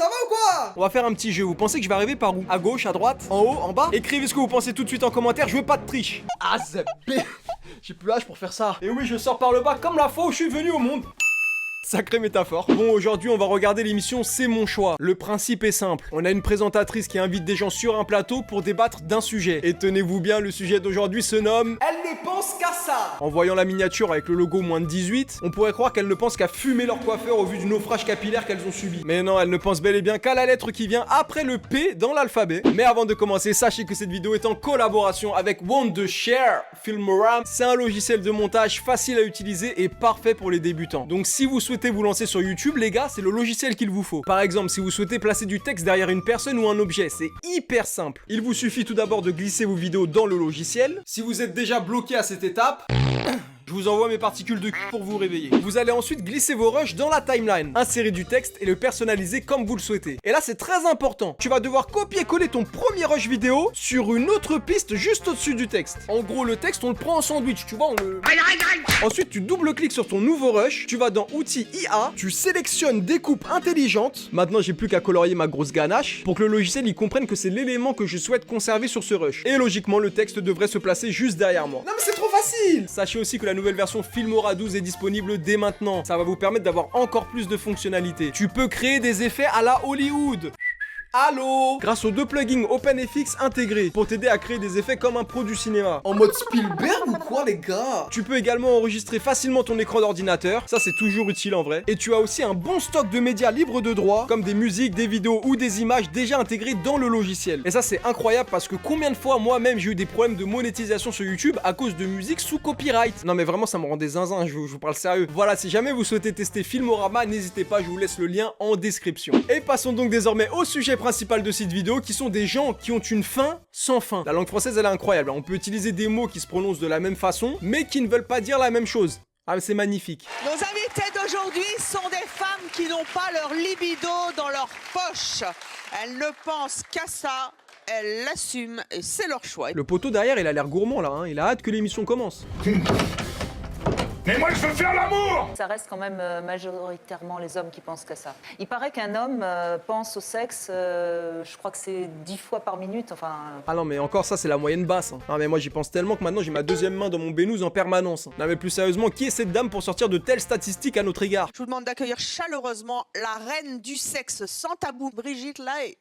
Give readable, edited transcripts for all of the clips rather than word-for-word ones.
ça va ou quoi? On va faire un petit jeu, vous pensez que je vais arriver par où? À gauche, à droite, en haut, en bas? Écrivez ce que vous pensez tout de suite en commentaire, je veux pas de triche. Ah zep. J'ai plus l'âge pour faire ça. Et oui, je sors par le bas comme la fois où je suis venu au monde. Sacrée métaphore. Bon, aujourd'hui, on va regarder l'émission C'est mon choix. Le principe est simple. On a une présentatrice qui invite des gens sur un plateau pour débattre d'un sujet. Et tenez-vous bien, le sujet d'aujourd'hui se nomme Elle ne pense qu'à ça. En voyant la miniature avec le logo moins de 18, on pourrait croire qu'elles ne pensent qu'à fumer leur coiffeur au vu du naufrage capillaire qu'elles ont subi. Mais non, elles ne pensent bel et bien qu'à la lettre qui vient après le P dans l'alphabet. Mais avant de commencer, sachez que cette vidéo est en collaboration avec Wondershare Filmora. C'est un logiciel de montage facile à utiliser et parfait pour les débutants. Donc si vous souhaitez vous lancer sur YouTube, les gars, c'est le logiciel qu'il vous faut. Par exemple, si vous souhaitez placer du texte derrière une personne ou un objet, c'est hyper simple. Il vous suffit tout d'abord de glisser vos vidéos dans le logiciel. Si vous êtes déjà bloqué à cette étape, je vous envoie mes particules de cul pour vous réveiller. Vous allez ensuite glisser vos rushs dans la timeline, insérer du texte et le personnaliser comme vous le souhaitez. Et là, c'est très important. Tu vas devoir copier-coller ton premier rush vidéo sur une autre piste juste au-dessus du texte. En gros, le texte, on le prend en sandwich, tu vois, on le... Ensuite, tu double-cliques sur ton nouveau rush, tu vas dans Outils IA, tu sélectionnes Découpe intelligente. Maintenant, j'ai plus qu'à colorier ma grosse ganache pour que le logiciel il comprenne que c'est l'élément que je souhaite conserver sur ce rush. Et logiquement, le texte devrait se placer juste derrière moi. Non mais c'est trop facile! Sachez aussi que la nouvelle version Filmora 12 est disponible dès maintenant. Ça va vous permettre d'avoir encore plus de fonctionnalités. Tu peux créer des effets à la Hollywood. Allô? Grâce aux deux plugins OpenFX intégrés pour t'aider à créer des effets comme un pro du cinéma. En mode Spielberg ou quoi les gars? Tu peux également enregistrer facilement ton écran d'ordinateur, ça c'est toujours utile en vrai. Et tu as aussi un bon stock de médias libres de droit, comme des musiques, des vidéos ou des images déjà intégrées dans le logiciel. Et ça c'est incroyable parce que combien de fois moi-même j'ai eu des problèmes de monétisation sur YouTube à cause de musique sous copyright. Non mais vraiment ça me rend des zinzins, je vous parle sérieux. Voilà, si jamais vous souhaitez tester Filmorama, n'hésitez pas, je vous laisse le lien en description. Et passons donc désormais au sujet principal de cette vidéo qui sont des gens qui ont une fin sans fin. La langue française elle est incroyable, on peut utiliser des mots qui se prononcent de la même façon mais qui ne veulent pas dire la même chose. Ah mais c'est magnifique. Nos invités d'aujourd'hui sont des femmes qui n'ont pas leur libido dans leur poche. Elles ne pensent qu'à ça, elles l'assument et c'est leur choix. Le poteau derrière il a l'air gourmand là, hein. Il a hâte que l'émission commence. Mais moi je veux faire l'amour! Ça reste quand même majoritairement les hommes qui pensent qu'à ça. Il paraît qu'un homme pense au sexe, je crois que c'est 10 fois par minute, enfin... Ah non mais encore ça c'est la moyenne basse. Hein. Non mais moi j'y pense tellement que maintenant j'ai ma deuxième main dans mon bénouse en permanence. Non mais plus sérieusement, qui est cette dame pour sortir de telles statistiques à notre égard? Je vous demande d'accueillir chaleureusement la reine du sexe sans tabou, Brigitte Lahaie.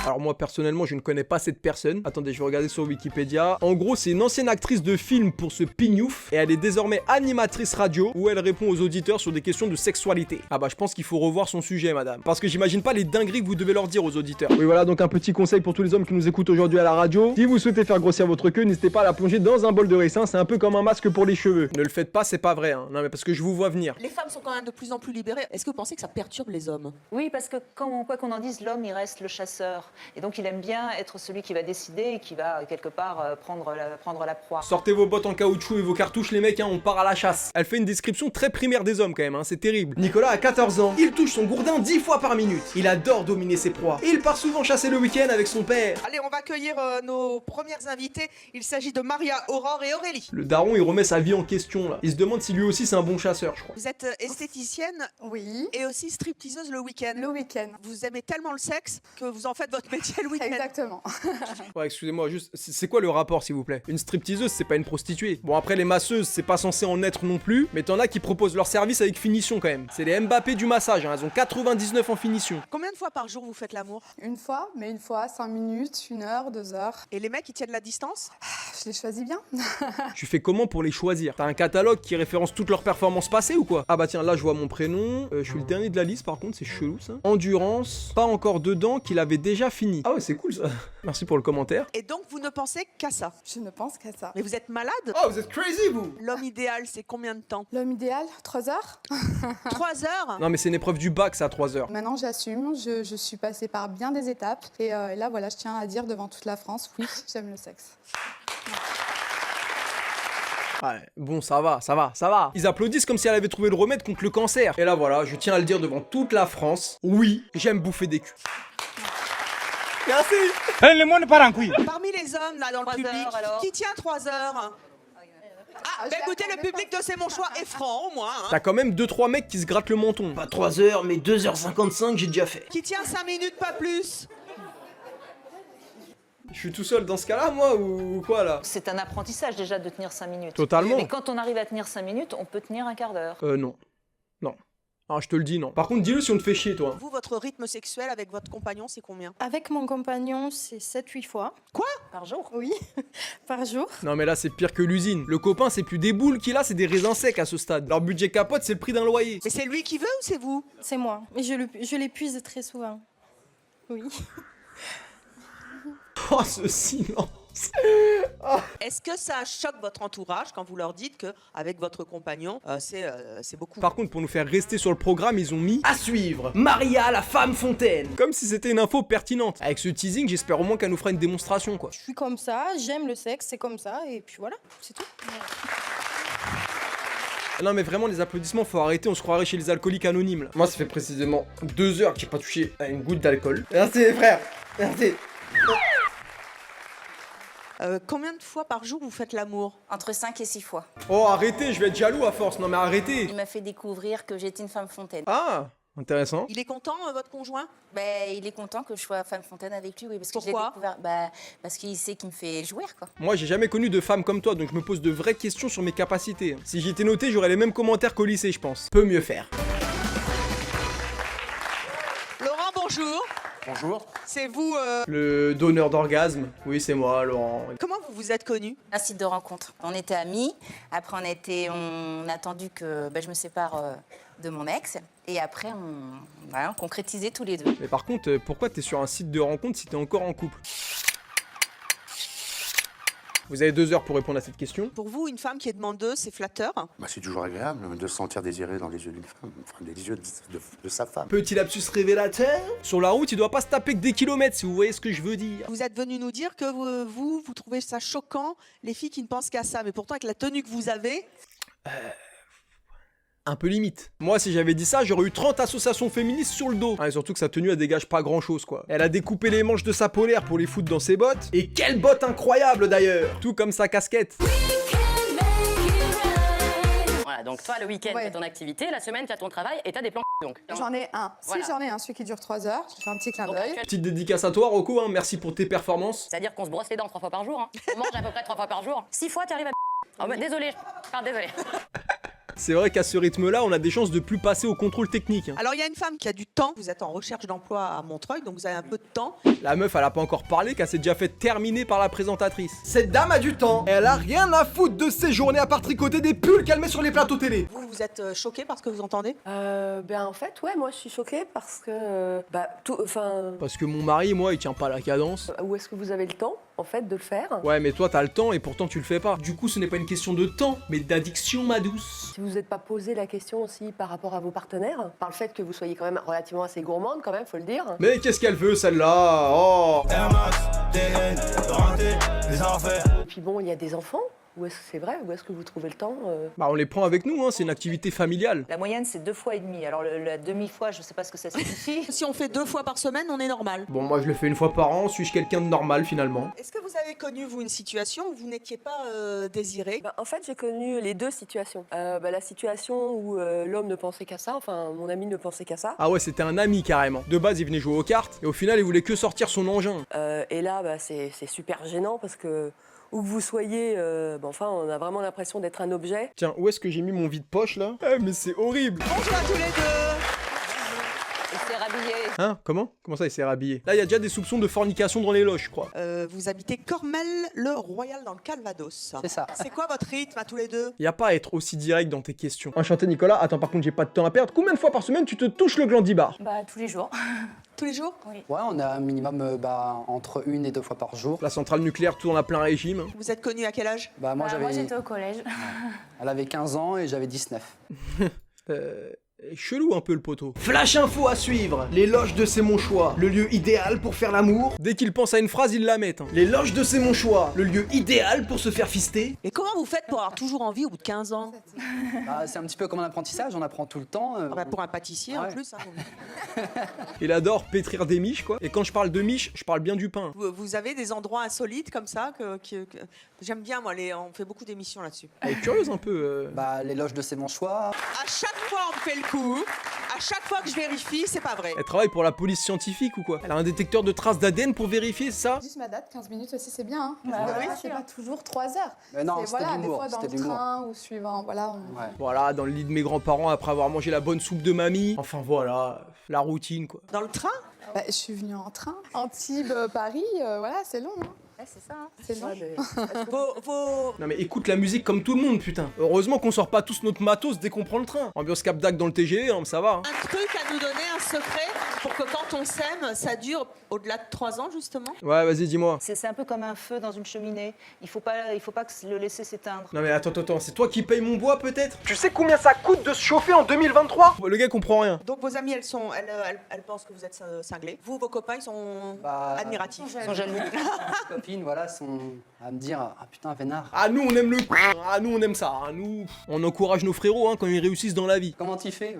Alors moi personnellement je ne connais pas cette personne. Attendez, je vais regarder sur Wikipédia. En gros c'est une ancienne actrice de film pour ce pignouf et elle est désormais animatrice radio où elle répond aux auditeurs sur des questions de sexualité. Ah bah je pense qu'il faut revoir son sujet madame. Parce que j'imagine pas les dingueries que vous devez leur dire aux auditeurs. Oui voilà, donc un petit conseil pour tous les hommes qui nous écoutent aujourd'hui à la radio. Si vous souhaitez faire grossir votre queue, n'hésitez pas à la plonger dans un bol de ricin, c'est un peu comme un masque pour les cheveux. Ne le faites pas, c'est pas vrai hein. Non mais parce que je vous vois venir. Les femmes sont quand même de plus en plus libérées. Est-ce que vous pensez que ça perturbe les hommes? Oui, parce que quoi qu'on en dise, l'homme il reste le chasseur. Et donc il aime bien être celui qui va décider et qui va quelque part prendre la proie. Sortez vos bottes en caoutchouc et vos cartouches les mecs, hein, on part à la chasse. Elle fait une description très primaire des hommes quand même, hein, c'est terrible. Nicolas a 14 ans, il touche son gourdin 10 fois par minute. Il adore dominer ses proies. Et il part souvent chasser le week-end avec son père. Allez, on va accueillir nos premières invitées. Il s'agit de Maria, Aurore et Aurélie. Le daron il remet sa vie en question là. Il se demande si lui aussi c'est un bon chasseur je crois. Vous êtes esthéticienne Oui, et aussi stripteaseuse le week-end. le week-end. Vous aimez tellement le sexe que vous en faites votre métier le week-end. Exactement. Ouais excusez-moi juste, c'est quoi le rapport s'il vous plaît? Une stripteaseuse c'est pas une prostituée. Bon après les masseuses c'est pas censé en être non plus, mais t'en as qui proposent leur service avec finition quand même. C'est les Mbappé du massage, hein. Elles ont 99 en finition. Combien de fois par jour vous faites l'amour? Une fois, mais une fois, 5 minutes, 1 heure, 2 heures. Et les mecs ils tiennent la distance? Je les choisis bien. Tu fais comment pour les choisir? T'as un catalogue qui référence toutes leurs performances passées ou quoi? Ah bah tiens là je vois mon prénom, je suis le dernier de la liste par contre, c'est chelou ça. Endurance, pas encore dedans qu'il avait déjà fini. Ah ouais c'est cool ça. Merci pour le commentaire. Et donc vous ne pensez qu'à ça? Je ne pense qu'à ça. Mais vous êtes malade? Oh vous êtes crazy vous! L'homme idéal c'est combien de temps? L'homme idéal, 3 heures. 3 heures? Non mais c'est une épreuve du bac ça à 3 heures. Maintenant, j'assume, je suis passée par bien des étapes. Et là, voilà, je tiens à dire devant toute la France, oui, j'aime le sexe. Ouais, bon ça va, ça va, ça va. Ils applaudissent comme si elle avait trouvé le remède contre le cancer. Et là voilà, je tiens à le dire devant toute la France, oui, j'aime bouffer des culs. Merci. Le monde part en couille. Parmi les hommes là dans le 3 public, heures, alors. qui tient 3 heures? Ah, bah écoutez, le public de C'est mon choix est franc, au moins. Hein. T'as quand même 2-3 mecs qui se grattent le menton. Pas 3 heures, mais 2h55, j'ai déjà fait. Qui tient 5 minutes, pas plus. Je suis tout seul dans ce cas-là, moi, ou quoi, là? C'est un apprentissage déjà de tenir 5 minutes. Totalement. Mais quand on arrive à tenir 5 minutes, on peut tenir un quart d'heure. Non. Non. Ah, je te le dis, non. Par contre, dis-le si on te fait chier, toi. Vous, votre rythme sexuel avec votre compagnon, c'est combien? Avec mon compagnon, c'est 7-8 fois. Par jour. Oui, par jour. Non, mais là, c'est pire que l'usine. Le copain, c'est plus des boules qu'il a, c'est des raisins secs à ce stade. Leur budget capote, c'est le prix d'un loyer. Mais c'est lui qui veut ou c'est vous? C'est moi. Et je l'épuise très souvent. Oui. Oh, ce silence. Est-ce que ça choque votre entourage quand vous leur dites qu'avec votre compagnon, c'est beaucoup? Par contre, pour nous faire rester sur le programme, ils ont mis à suivre Maria, la femme fontaine. Comme si c'était une info pertinente. Avec ce teasing, j'espère au moins qu'elle nous fera une démonstration, quoi. Je suis comme ça, j'aime le sexe, c'est comme ça, et puis voilà, c'est tout. Non mais vraiment les applaudissements faut arrêter, on se croirait chez les alcooliques anonymes là. Moi ça fait précisément 2 heures que j'ai pas touché à une goutte d'alcool. Merci frère, merci. Combien de fois par jour vous faites l'amour? Entre 5 et 6 fois. Oh arrêtez, je vais être jaloux à force, non mais arrêtez. Il m'a fait découvrir que j'étais une femme fontaine. Ah, intéressant. Il est content, votre conjoint? Ben, il est content que je sois femme fontaine avec lui, oui. Parce que Pourquoi? je l'ai découvert, ben, parce qu'il sait qu'il me fait jouir, quoi. Moi j'ai jamais connu de femme comme toi, donc je me pose de vraies questions sur mes capacités. Si j'étais noté, j'aurais les mêmes commentaires qu'au lycée, je pense. Peut mieux faire. Laurent, bonjour. Bonjour. C'est vous. Le donneur d'orgasme, oui c'est moi, Laurent. Comment vous vous êtes connus? Un site de rencontre. On était amis. Après, on a attendu que je me sépare de mon ex. Et après, on concrétisait tous les deux. Mais par contre, pourquoi t'es sur un site de rencontre si t'es encore en couple? Vous avez 2 heures pour répondre à cette question. Pour vous, une femme qui est demandeuse, c'est flatteur? Bah, c'est toujours agréable de se sentir désiré dans les yeux d'une femme, enfin les yeux de sa femme. Petit lapsus révélateur. Sur la route, il doit pas se taper que des kilomètres, si vous voyez ce que je veux dire. Vous êtes venu nous dire que vous trouvez ça choquant, les filles qui ne pensent qu'à ça. Mais pourtant, avec la tenue que vous avez... Un peu limite. Moi, si j'avais dit ça, j'aurais eu 30 associations féministes sur le dos. Ah, et surtout que sa tenue, elle dégage pas grand chose, quoi. Elle a découpé les manches de sa polaire pour les foutre dans ses bottes. Et quelle botte incroyable, d'ailleurs. Tout comme sa casquette. Voilà, donc toi, le week-end, Ouais. t'as ton activité, la semaine, t'as ton travail et t'as des plans donc. J'en ai un. Voilà. Si j'en ai un, celui qui dure 3 heures, je fais un petit clin Donc, d'œil. Petite dédicace à toi, Rocco, hein. Merci pour tes performances. C'est-à-dire qu'on se brosse les dents 3 fois par jour. Hein. On mange à peu près 3 fois par jour. 6 fois, t'arrives à... Oh, bah, désolé, désolé. C'est vrai qu'à ce rythme-là, on a des chances de plus passer au contrôle technique. Hein. Alors, il y a une femme qui a du temps. Vous êtes en recherche d'emploi à Montreuil, donc vous avez un peu de temps. La meuf, elle a pas encore parlé qu'elle s'est déjà fait terminer par la présentatrice. Cette dame a du temps. Elle a rien à foutre de ses journées à part tricoter des pulls qu'elle met sur les plateaux télé. Vous êtes choqué par ce que vous entendez? En fait, ouais, moi je suis choquée parce que, Parce que mon mari, moi, il tient pas la cadence. où est-ce que vous avez le temps, en fait, de le faire? Ouais, mais toi, t'as le temps et pourtant tu le fais pas. Du coup, ce n'est pas une question de temps, mais d'addiction, ma douce. Si vous n'êtes pas posé la question aussi par rapport à vos partenaires, par le fait que vous soyez quand même relativement assez gourmande, quand même, faut le dire. Mais qu'est-ce qu'elle veut, celle-là? Oh. Et puis bon, il y a des enfants. Où est-ce que c'est vrai? Où est-ce que vous trouvez le temps? Bah, on les prend avec nous, hein, c'est une activité familiale. La moyenne, c'est 2 fois et demi. Alors, la demi-fois, je sais pas ce que ça signifie. Si on fait 2 fois par semaine, on est normal. Bon, moi, je le fais une fois par an. Suis-je quelqu'un de normal, finalement? Est-ce que vous avez connu, vous, une situation où vous n'étiez pas désiré? En fait, j'ai connu les deux situations. La situation où l'homme ne pensait qu'à ça, enfin, mon ami ne pensait qu'à ça. Ah ouais, c'était un ami, carrément. De base, il venait jouer aux cartes, et au final, il voulait que sortir son engin. Et là, c'est super gênant parce que où que vous soyez, on a vraiment l'impression d'être un objet. Tiens, où est-ce que j'ai mis mon vide-poche, là? Eh, mais c'est horrible. Bonjour à tous les deux. Il s'est rhabillé. Hein? Comment ça, il s'est rhabillé? Là, il y a déjà des soupçons de fornication dans les loges, je crois. Vous habitez Cormel-le-Royal dans le Calvados. C'est ça. C'est quoi votre rythme à tous les deux? Y a pas à être aussi direct dans tes questions. Enchanté, Nicolas. Attends, par contre, j'ai pas de temps à perdre. Combien de fois par semaine tu te touches le glandibar? Tous les jours. Tous les jours? Ouais, on a un minimum entre 1 et 2 fois par jour. La centrale nucléaire tourne à plein régime. Vous êtes connus à quel âge? Moi, j'étais au collège. Elle avait 15 ans et j'avais 19. Chelou un peu le poteau. Flash info à suivre. Les loges de C'est mon choix, le lieu idéal pour faire l'amour. Dès qu'il pense à une phrase, il la met. Hein. Les loges de C'est mon choix, le lieu idéal pour se faire fister. Et comment vous faites pour avoir toujours envie au bout de 15 ans? C'est un petit peu comme un apprentissage, on apprend tout le temps. Pour un pâtissier en Ouais. plus. Hein. Il adore pétrir des miches, quoi. Et quand je parle de miches, je parle bien du pain. Vous avez des endroits insolites comme ça que j'aime bien, moi. On fait beaucoup d'émissions là-dessus. Elle est curieuse un peu. Bah, l'éloge de Sémonchois. À chaque fois, on me fait le coup. À chaque fois que je vérifie, c'est pas vrai. Elle travaille pour la police scientifique ou quoi? Elle a un détecteur de traces d'ADN pour vérifier, c'est ça? Juste ma date, 15 minutes aussi, c'est bien. Hein. oui, C'est pas toujours 3 heures. Mais non, C'est, c'était voilà, de des l'humour. fois dans C'était de le l'humour. train ou suivant. Voilà, Ouais. Voilà, dans le lit de mes grands-parents après avoir mangé la bonne soupe de mamie. Enfin voilà, la routine quoi. Dans le train? Bah, je suis venue en train. Antibes, Paris, voilà, c'est long. Hein. Ouais, c'est ça. Hein. C'est long. Non mais écoute la musique comme tout le monde putain. Heureusement qu'on sort pas tous notre matos dès qu'on prend le train. Ambiance Cap d'Agde dans le TGV, hein, ça va. Hein. Un truc à nous donner, un secret pour que quand on s'aime, ça dure au-delà de 3 ans justement? Ouais, vas-y, dis-moi. C'est un peu comme un feu dans une cheminée. Il faut pas le laisser s'éteindre. Non mais attends, c'est toi qui payes mon bois peut-être? Tu sais combien ça coûte de se chauffer en 2023? Le gars comprend rien. Donc vos amies, elles pensent que vous êtes cinglés. Vous, vos copains, ils sont admiratifs. Ils sont jaloux. Les copines, voilà, sont à me dire ah putain, vénard. Ah nous on aime le ah nous on aime ça. Ah, nous on encourage nos frérots hein, quand ils réussissent dans la vie. Comment t'y fais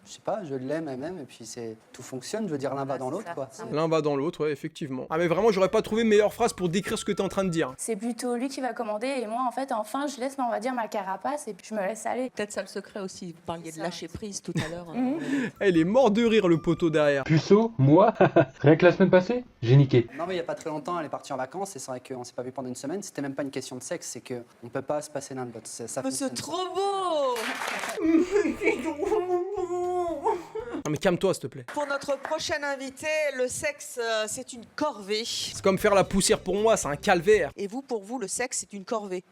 Je sais pas, je l'aime elle-même et puis tout fonctionne, je veux dire l'un va dans l'autre quoi. L'un va dans l'autre, ouais, effectivement. Ah mais vraiment, j'aurais pas trouvé meilleure phrase pour décrire ce que t'es en train de dire. C'est plutôt lui qui va commander et moi, en fait, enfin, je laisse, on va dire, ma carapace et puis je me laisse aller. Peut-être ça le secret aussi. Vous parliez de lâcher prise tout à l'heure. Elle est mort de rire le poteau derrière. Puceau, moi, rien que la semaine passée, j'ai niqué. Non mais il y a pas très longtemps, elle est partie en vacances et c'est vrai qu'on s'est pas vu pendant une semaine. C'était même pas une question de sexe, c'est que on peut pas se passer l'un de l'autre. Ça Mais c'est fonctionne. trop beau. Non mais calme-toi s'il te plaît. Pour notre prochaine invité, le sexe, c'est une corvée. C'est comme faire la poussière pour moi, c'est un calvaire. Et vous, pour vous, le sexe, c'est une corvée?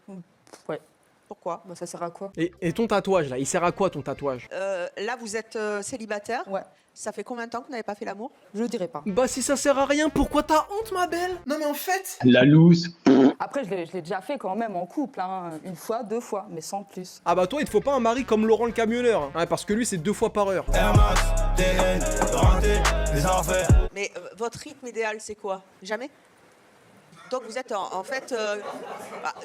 Ouais. Pourquoi? Bah, ça sert à quoi? Et ton tatouage là, il sert à quoi ton tatouage? Là, vous êtes célibataire? Ouais. Ça fait combien de temps que vous n'avez pas fait l'amour? Je dirais pas. Bah si ça sert à rien, pourquoi t'as honte ma belle? Non mais en fait... La loose. Après, je l'ai déjà fait quand même en couple, hein. 1 fois, 2 fois, mais sans plus. Ah bah toi il te faut pas un mari comme Laurent le camionneur. Hein. Ouais, parce que lui c'est 2 fois par heure. Mais votre rythme idéal, c'est quoi? Jamais? Donc vous êtes en fait...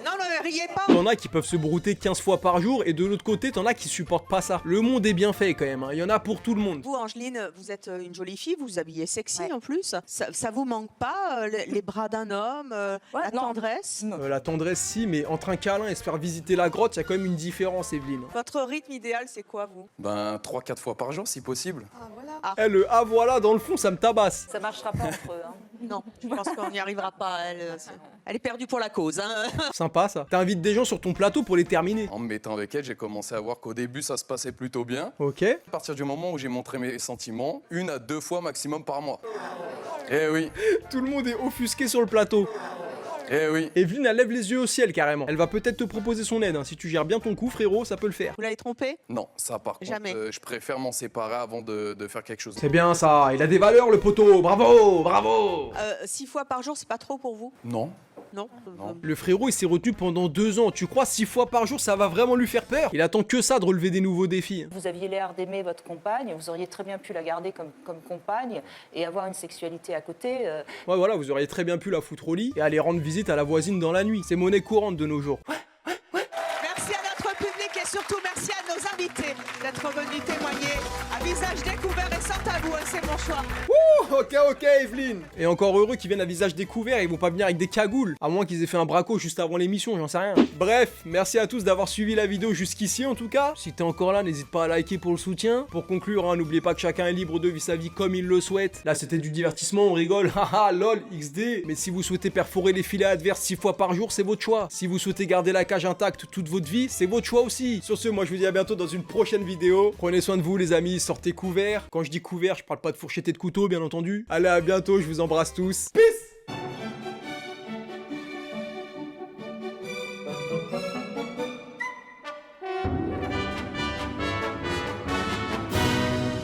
Non, riez pas. T'en as qui peuvent se brouter 15 fois par jour et de l'autre côté t'en as qui supportent pas ça. Le monde est bien fait quand même, hein. Il y en a pour tout le monde. Vous, Angeline, vous êtes une jolie fille, vous vous habillez sexy en plus. Ça vous manque pas les bras d'un homme, la tendresse? La tendresse si, mais entre un câlin et se faire visiter la grotte, il y a quand même une différence Evelyne. Votre rythme idéal, c'est quoi vous? Ben 3-4 fois par jour si possible. Ah voilà. Eh, le ah voilà dans le fond ça me tabasse. Ça marchera pas entre eux. Hein. Non, je pense qu'on n'y arrivera pas. Elle est perdue pour la cause. Hein. Sympa ça. T'invites des gens sur ton plateau pour les terminer. En me mettant avec elle, j'ai commencé à voir qu'au début ça se passait plutôt bien. Ok. À partir du moment où j'ai montré mes sentiments, 1 à 2 fois maximum par mois. Eh oui. Tout le monde est offusqué sur le plateau. Eh oui. Evelyne, elle lève les yeux au ciel carrément. Elle va peut-être te proposer son aide. Hein. Si tu gères bien ton coup, frérot, ça peut le faire. Vous l'avez trompé? Non, ça par contre, Jamais. je préfère m'en séparer avant de faire quelque chose. C'est bien ça. Il a des valeurs le poteau. Bravo, bravo. 6 fois par jour, c'est pas trop pour vous? Non. Non. Le frérot, il s'est retenu pendant 2 ans. Tu crois 6 fois par jour, ça va vraiment lui faire peur? Il attend que ça de relever des nouveaux défis. Vous aviez l'air d'aimer votre compagne, vous auriez très bien pu la garder comme compagne et avoir une sexualité à côté. Ouais, voilà, vous auriez très bien pu la foutre au lit et aller rendre visite à la voisine dans la nuit. C'est monnaie courante de nos jours. Merci à notre public et surtout merci à nos invités d'être venus témoigner à visage découvert et sans tabou. C'est mon choix. Ok, Evelyne. Et encore heureux qu'ils viennent à visage découvert, ils vont pas venir avec des cagoules. À moins qu'ils aient fait un braco juste avant l'émission, j'en sais rien. Bref, merci à tous d'avoir suivi la vidéo jusqu'ici en tout cas. Si t'es encore là, n'hésite pas à liker pour le soutien. Pour conclure, hein, n'oubliez pas que chacun est libre de vivre sa vie comme il le souhaite. Là, c'était du divertissement, on rigole. Haha, lol, XD. Mais si vous souhaitez perforer les filets adverses 6 fois par jour, c'est votre choix. Si vous souhaitez garder la cage intacte toute votre vie, c'est votre choix aussi. Sur ce, moi je vous dis à bientôt dans une prochaine vidéo. Prenez soin de vous les amis, sortez couverts. Quand je dis couvert, je parle pas de fourchette et de couteau bien entendu. Allez, à bientôt, je vous embrasse tous. Peace.